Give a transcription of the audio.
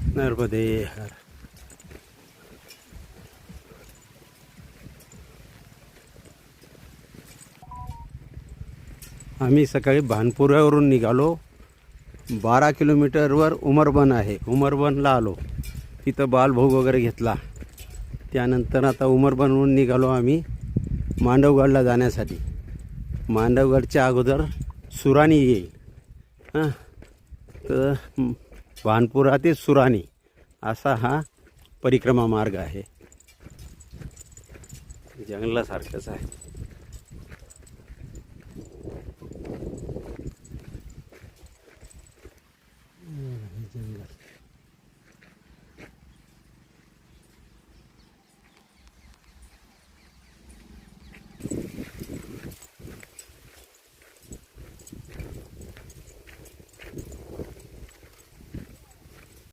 नर्मदे हर. आम्ही सकाळी भानपुऱ्यावरून निघालो. 12 किलोमीटरवर उमरबन आहे. उमरबनला आलो. तिथं बालभोग वगैरे घेतला. त्यानंतर आता उमरबनवरून निघालो आम्ही मांडवगडला जाण्यासाठी. मांडवगडच्या अगोदर सुराणी येईल. हां, तर भानपुरा ते सुराणी असा हा परिक्रमा मार्ग आहे. जंगलासारखंच आहे.